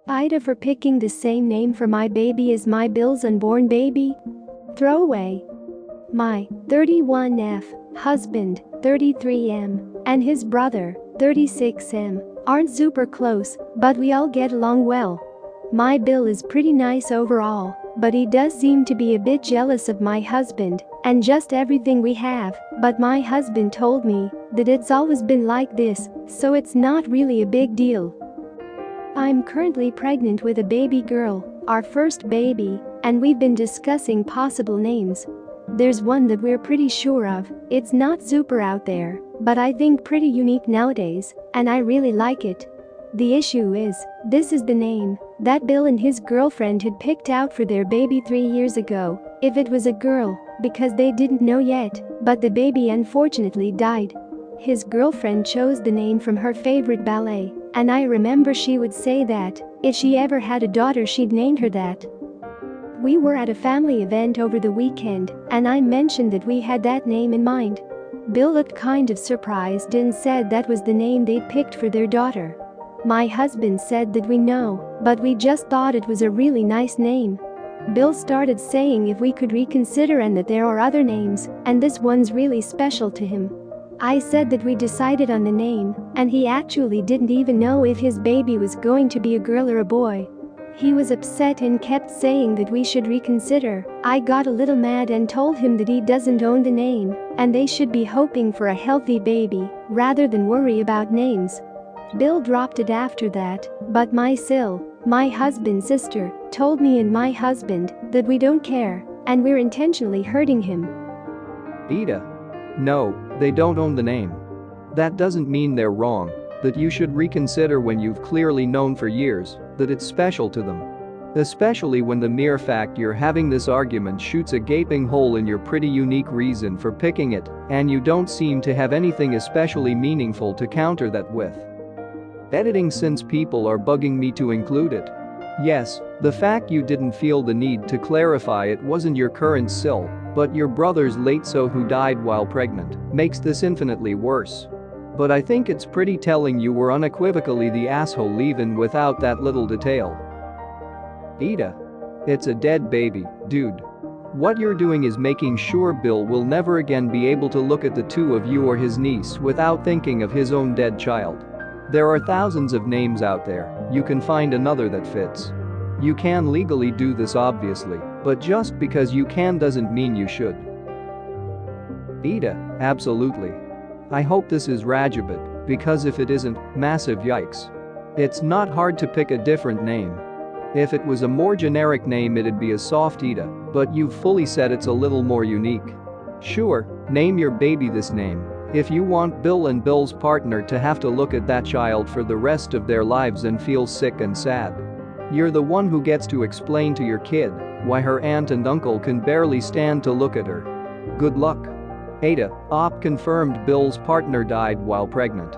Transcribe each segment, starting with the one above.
AITA for picking the same name for my baby as my BIL's unborn baby? Throwaway. My 31F husband, 33M, and his brother, 36M, aren't super close, but we all get along well. My BIL is pretty nice overall, but he does seem to be a bit jealous of my husband and just everything we have, but my husband told me that it's always been like this, so it's not really a big deal. I'm currently pregnant with a baby girl, our first baby, and we've been discussing possible names. There's one that we're pretty sure of. It's not super out there, but I think pretty unique nowadays, and I really like it. The issue is, this is the name that BIL and his girlfriend had picked out for their baby 3 years ago, if it was a girl, because they didn't know yet, but the baby unfortunately died. His girlfriend chose the name from her favorite ballet, and I remember she would say that if she ever had a daughter she'd name her that. We were at a family event over the weekend, and I mentioned that we had that name in mind. BIL looked kind of surprised and said that was the name they'd picked for their daughter. My husband said that we know, but we just thought it was a really nice name. BIL started saying if we could reconsider and that there are other names, and this one's really special to him. I said that we decided on the name, and he actually didn't even know if his baby was going to be a girl or a boy. He was upset and kept saying that we should reconsider. I got a little mad and told him that he doesn't own the name, and they should be hoping for a healthy baby rather than worry about names. BIL dropped it after that, but my husband's sister, told me and my husband that we don't care, and we're intentionally hurting him. AITA. No, they don't own the name. That doesn't mean they're wrong, that you should reconsider when you've clearly known for years that it's special to them. Especially when the mere fact you're having this argument shoots a gaping hole in your pretty unique reason for picking it, and you don't seem to have anything especially meaningful to counter that with. Editing, since people are bugging me to include it. Yes, the fact you didn't feel the need to clarify it wasn't your current SIL, but your brother's late so who died while pregnant, makes this infinitely worse. But I think it's pretty telling you were unequivocally the asshole even without that little detail. AITA. It's a dead baby, dude. What you're doing is making sure BIL will never again be able to look at the two of you or his niece without thinking of his own dead child. There are thousands of names out there, you can find another that fits. You can legally do this obviously, but just because you can doesn't mean you should. AITA. Absolutely. I hope this is Rajabit, because if it isn't, massive yikes. It's not hard to pick a different name. If it was a more generic name it'd be a soft AITA, but you've fully said it's a little more unique. Sure, name your baby this name. If you want BIL and BIL's partner to have to look at that child for the rest of their lives and feel sick and sad. You're the one who gets to explain to your kid why her aunt and uncle can barely stand to look at her. Good luck. AITA. OP confirmed BIL's partner died while pregnant.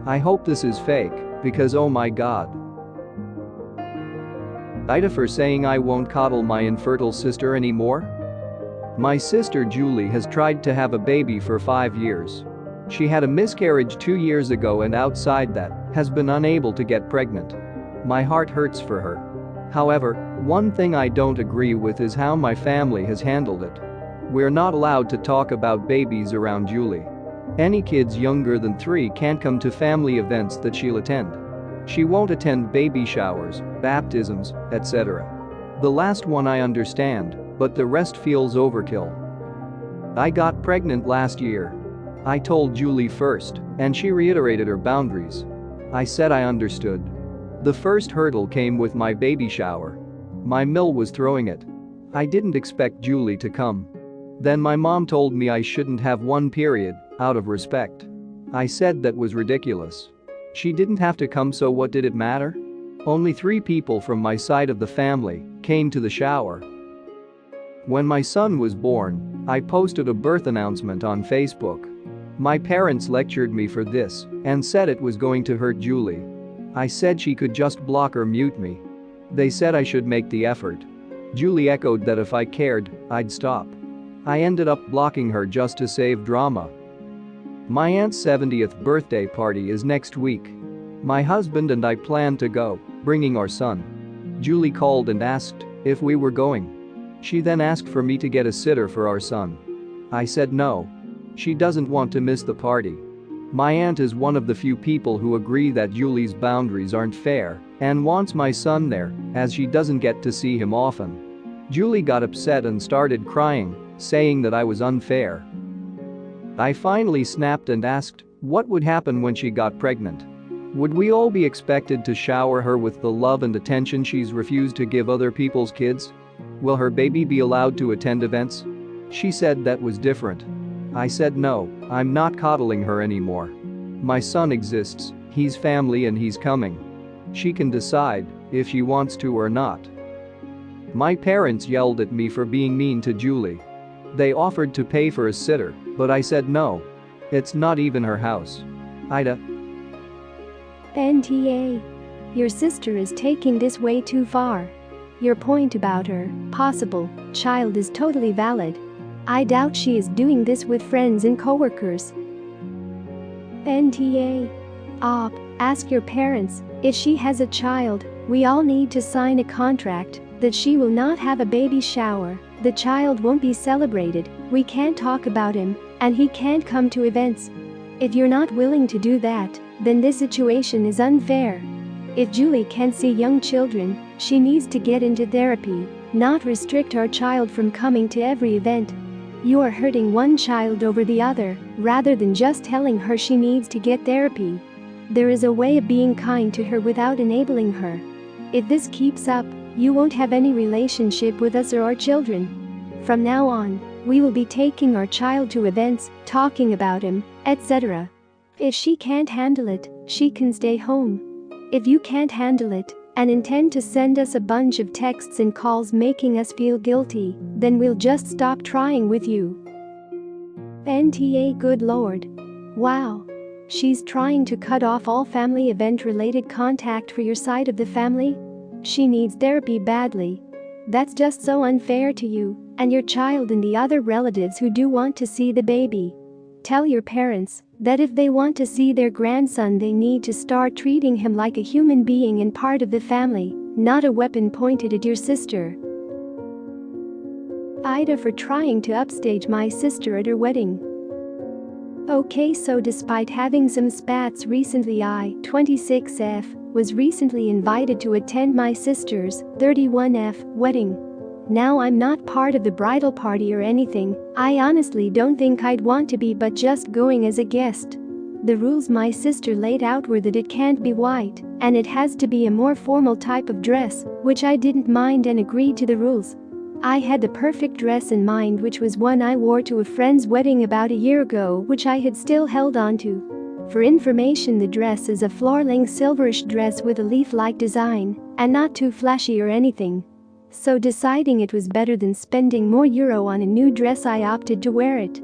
I hope this is fake, because oh my god. AITA for saying I won't coddle my infertile sister anymore. My sister Julie has tried to have a baby for 5 years. She had a miscarriage 2 years ago and outside that, has been unable to get pregnant. My heart hurts for her. However, one thing I don't agree with is how my family has handled it. We're not allowed to talk about babies around Julie. Any kids younger than 3 can't come to family events that she'll attend. She won't attend baby showers, baptisms, etc. The last one I understand, but the rest feels overkill. I got pregnant last year. I told Julie first, and she reiterated her boundaries. I said I understood. The first hurdle came with my baby shower. My mill was throwing it. I didn't expect Julie to come. Then my mom told me I shouldn't have one period, out of respect. I said that was ridiculous. She didn't have to come, so what did it matter? Only 3 people from my side of the family came to the shower. When my son was born, I posted a birth announcement on Facebook. My parents lectured me for this and said it was going to hurt Julie. I said she could just block or mute me. They said I should make the effort. Julie echoed that if I cared, I'd stop. I ended up blocking her just to save drama. My aunt's 70th birthday party is next week. My husband and I plan to go, bringing our son. Julie called and asked if we were going. She then asked for me to get a sitter for our son. I said no. She doesn't want to miss the party. My aunt is one of the few people who agree that Julie's boundaries aren't fair and wants my son there, as she doesn't get to see him often. Julie got upset and started crying, saying that I was unfair. I finally snapped and asked what would happen when she got pregnant. Would we all be expected to shower her with the love and attention she's refused to give other people's kids? Will her baby be allowed to attend events? She said that was different. I said no, I'm not coddling her anymore. My son exists, he's family and he's coming. She can decide if she wants to or not. My parents yelled at me for being mean to Julie. They offered to pay for a sitter, but I said no. It's not even her house. AITA. NTA. Your sister is taking this way too far. Your point about her possible child is totally valid. I doubt she is doing this with friends and coworkers. NTA. Ask your parents if she has a child. We all need to sign a contract that she will not have a baby shower, the child won't be celebrated, we can't talk about him, and he can't come to events. If you're not willing to do that, then this situation is unfair. If Julie can see young children, she needs to get into therapy, not restrict our child from coming to every event. You are hurting one child over the other, rather than just telling her she needs to get therapy. There is a way of being kind to her without enabling her. If this keeps up, you won't have any relationship with us or our children. From now on, we will be taking our child to events, talking about him, etc. If she can't handle it, she can stay home. If you can't handle it and intend to send us a bunch of texts and calls making us feel guilty, then we'll just stop trying with you. NTA. Good Lord. Wow. She's trying to cut off all family event-related contact for your side of the family? She needs therapy badly. That's just so unfair to you and your child and the other relatives who do want to see the baby. Tell your parents that if they want to see their grandson, they need to start treating him like a human being and part of the family, not a weapon pointed at your sister. AITA. For trying to upstage my sister at her wedding. Okay, so despite having some spats recently, I, 26F, was recently invited to attend my sister's, 31F, wedding. Now I'm not part of the bridal party or anything, I honestly don't think I'd want to be, but just going as a guest. The rules my sister laid out were that it can't be white, and it has to be a more formal type of dress, which I didn't mind and agreed to the rules. I had the perfect dress in mind, which was one I wore to a friend's wedding about a year ago, which I had still held on to. For information, the dress is a floor-length silverish dress with a leaf-like design, and not too flashy or anything. So deciding it was better than spending more euro on a new dress, I opted to wear it.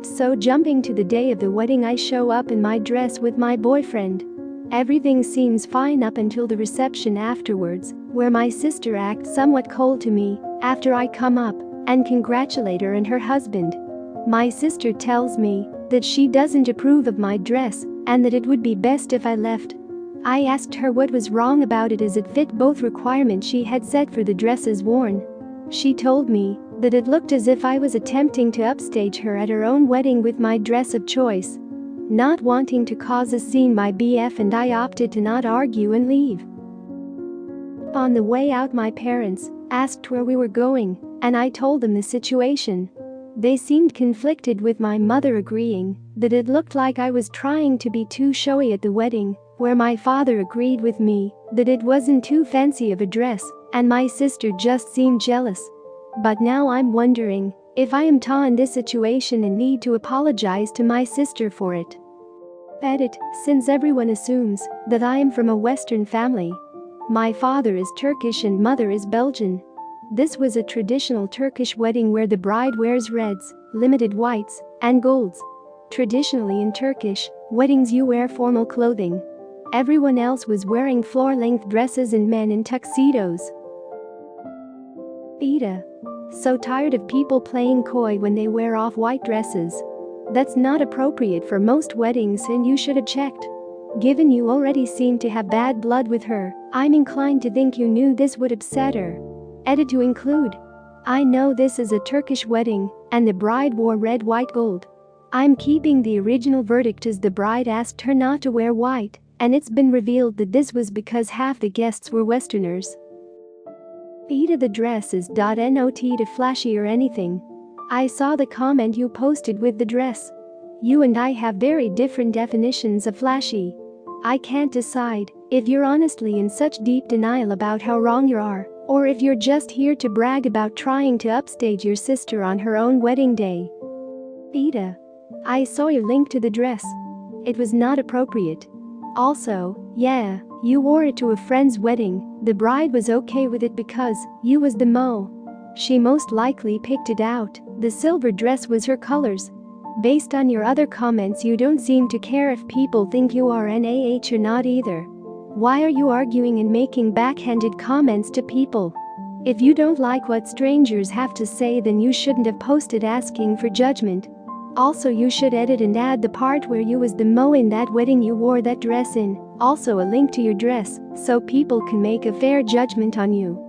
So jumping to the day of the wedding, I show up in my dress with my boyfriend. Everything seems fine up until the reception afterwards, where my sister acts somewhat cold to me after I come up and congratulate her and her husband. My sister tells me that she doesn't approve of my dress and that it would be best if I left. I asked her what was wrong about it, as it fit both requirements she had set for the dresses worn. She told me that it looked as if I was attempting to upstage her at her own wedding with my dress of choice. Not wanting to cause a scene, my BF and I opted to not argue and leave. On the way out, my parents asked where we were going, and I told them the situation. They seemed conflicted, with my mother agreeing that it looked like I was trying to be too showy at the wedding, where my father agreed with me that it wasn't too fancy of a dress, and my sister just seemed jealous. But now I'm wondering if I am in this situation and need to apologize to my sister for it. Edit. Since everyone assumes that I am from a Western family. My father is Turkish and mother is Belgian. This was a traditional Turkish wedding where the bride wears reds, limited whites, and golds. Traditionally in Turkish weddings you wear formal clothing. Everyone else was wearing floor-length dresses and men in tuxedos. AITA. So tired of people playing coy when they wear off-white dresses. That's not appropriate for most weddings, and you should have checked. Given you already seem to have bad blood with her, I'm inclined to think you knew this would upset her. Edit to include. I know this is a Turkish wedding, and the bride wore red, white, gold. I'm keeping the original verdict as the bride asked her not to wear white, and it's been revealed that this was because half the guests were Westerners. AITA, the dress is .not to flashy or anything. I saw the comment you posted with the dress. You and I have very different definitions of flashy. I can't decide if you're honestly in such deep denial about how wrong you are, or if you're just here to brag about trying to upstage your sister on her own wedding day. AITA. I saw your link to the dress. It was not appropriate. Also, yeah, you wore it to a friend's wedding. The bride was okay with it because you was the mo. She most likely picked it out. The silver dress was her colors. Based on your other comments, you don't seem to care if people think you are an AH or not either. Why are you arguing and making backhanded comments to people? If you don't like what strangers have to say, then you shouldn't have posted asking for judgment. Also, you should edit and add the part where you was the mo in that wedding you wore that dress in. Also a link to your dress, so people can make a fair judgment on you.